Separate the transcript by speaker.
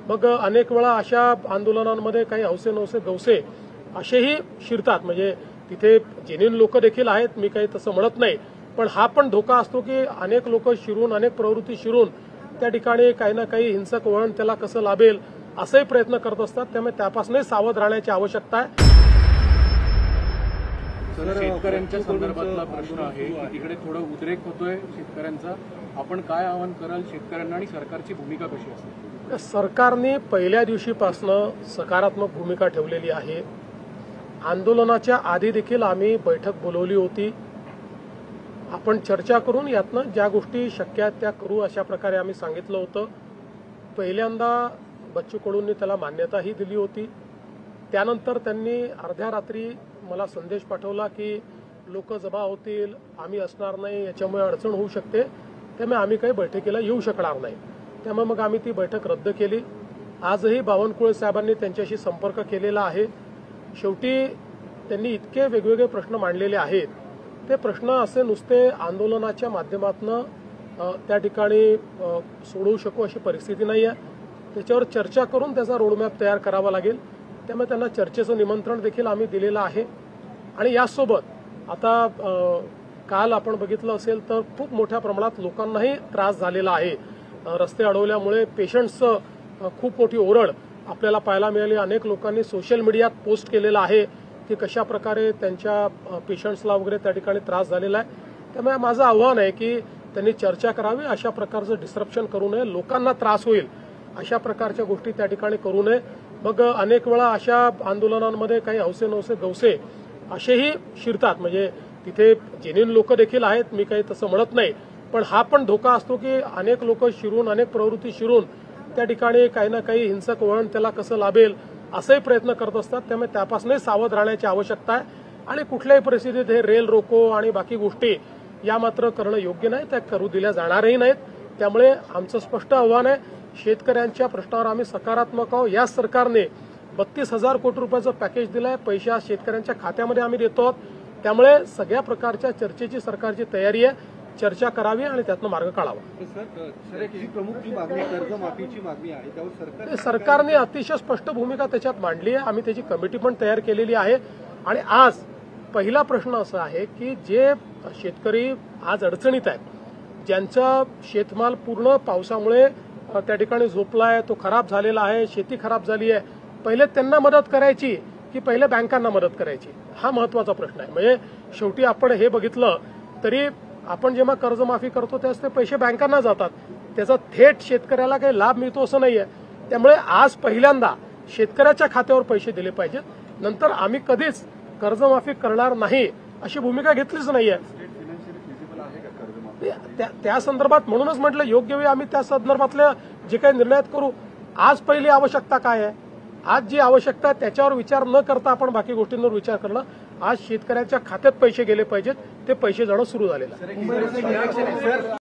Speaker 1: मग अनेक वेळा अशा आंदोलनांमध्ये काही हौसे नवसे गवसे असेही शिरतात, म्हणजे तिथे जेन्युइन लोक देखील आहेत, मी काही तसं म्हणत नाही, पण हा पण धोका असतो की अनेक लोक शिरून, अनेक प्रवृत्ती शिरून त्या ठिकाणी काही ना काही हिंसक वळण त्याला कसं लाभेल असेही प्रयत्न करत असतात. त्यामुळे त्यापासूनही सावध राहण्याची आवश्यकता आहे.
Speaker 2: शेतकऱ्यांच्या संदर्भातला प्रश्न आहे की तिकडे थोडा उद्रेक होतोय शेतकऱ्यांचा. आपण काय आवाहन कराल शेतकऱ्यांना आणि सरकारची भूमिका कशी असेल?
Speaker 1: सरकारने पहिल्या दिवशीपासून सकारात्मक भूमिका ठेवलेली आहे. आंदोलनाच्या आधी देखील आम्ही बैठक बोलवली होती. आपण चर्चा करून यातनं ज्या गोष्टी शक्य आहेत त्या करू अशा प्रकारे आम्ही सांगितलं होतं. पहिल्यांदा बच्चू कडूंनी त्याला मान्यताही दिली होती. त्यानंतर त्यांनी अर्ध्या रात्री मला संदेश पाठवला की लोक जमा होतील, आम्ही असणार नाही, याच्यामुळे अडचण होऊ शकते, त्यामुळे आम्ही काही बैठकीला येऊ शकणार नाही. त्यामुळे मग आम्ही ती बैठक रद्द केली. आजही बावनकुळे साहेबांनी त्यांच्याशी संपर्क केलेला आहे. शेवटी त्यांनी इतके वेगवेगळे प्रश्न मांडलेले आहेत, ते प्रश्न असे नुसते आंदोलनाच्या माध्यमातून त्या ठिकाणी सोडवू शकू अशी परिस्थिती नाही आहे. त्याच्यावर चर्चा करून त्याचा रोडमॅप तयार करावा लागेल. त्यामुळे त्यांना चर्चेचं निमंत्रण देखील आम्ही दिलेलं आहे. आणि यासोबत आता काल आपण बघितलं असेल तर खूप मोठ्या प्रमाणात लोकांनाही त्रास झालेला आहे. रस्ते अडवल्यामुळे पेशंट्सचं खूप मोठी ओरड आपल्याला पाहायला मिळाली. अनेक लोकांनी सोशल मीडियात पोस्ट केलेलं आहे की कशा प्रकारे त्यांच्या पेशंट्सला वगैरे त्या ठिकाणी त्रास झालेला आहे. त्यामुळे माझं आव्हान आहे की त्यांनी चर्चा करावी, अशा प्रकारचं डिस्ट्रप्शन करू नये, लोकांना त्रास होईल अशा प्रकारच्या गोष्टी त्या ठिकाणी करू नये. मग अनेक वेळा अशा आंदोलनांमध्ये काही हौसे नवसे गवसे असेही शिरतात, म्हणजे तिथे जेन्युइन लोक देखील आहेत, मी काही तसं म्हणत नाही, पण हा पण धोका असतो की अनेक लोक शिरून, अनेक प्रवृत्ती शिरून त्या ठिकाणी काही ना काही हिंसक वळण त्याला कसं लाभेल असेही प्रयत्न करत असतात. त्यामुळे त्यापासूनही सावध राहण्याची आवश्यकता आहे. आणि कुठल्याही परिस्थितीत हे रेल रोको आणि बाकी गोष्टी या मात्र करणं योग्य नाही, त्या करू दिल्या जाणारही नाहीत. त्यामुळे आमचं स्पष्ट आव्हान आहे, शेतकऱ्यांच्या प्रश्नावर आम्ही सकारात्मक आहोत. या सरकारने 32,000 कोटी रुपयाचं पॅकेज दिलंय, पैसा शेतकऱ्यांच्या खात्यामध्ये आम्ही देतो. त्यामुळे सगळ्या प्रकारच्या चर्चेची सरकारची तयारी आहे. चर्चा करावी आणि त्यातनं मार्ग काढावा. सरकारने अतिशय स्पष्ट भूमिका त्याच्यात मांडली आहे. आम्ही त्याची कमिटी पण तयार केलेली आहे. आणि आज पहिला प्रश्न असा आहे की जे शेतकरी आज अडचणीत आहेत, ज्यांचा शेतमाल पूर्ण पावसामुळे त्या ठिकाणी झोपलाय, तो खराब झालेला आहे, शेती खराब झाली आहे, पहिले त्यांना मदत करायची की पहिले बँकांना मदत करायची, हा महत्वाचा प्रश्न आहे. म्हणजे शेवटी आपण हे बघितलं तरी आपण जेव्हा कर्जमाफी करतो त्यावेळेस ते पैसे बँकांना जातात, त्याचा थेट शेतकऱ्याला काही लाभ मिळतो असं नाहीये. त्यामुळे आज पहिल्यांदा शेतकऱ्याच्या खात्यावर पैसे दिले पाहिजेत. नंतर आम्ही कधीच कर्जमाफी करणार नाही अशी भूमिका घेतलीच नाहीये. त्या संदर्भात म्हणूनच म्हटलं योग्य वेळी आम्ही त्या संदर्भातले जे काही निर्णय करू. आज पहिली आवश्यकता काय आहे, आज जी आवश्यकता आहे त्याच्यावर विचार न करता आपण बाकी गोष्टींवर विचार करणं. आज शेतकऱ्यांच्या खात्यात पैसे गेले पाहिजेत, ते पैसे जाणं सुरू झालेलं आहे.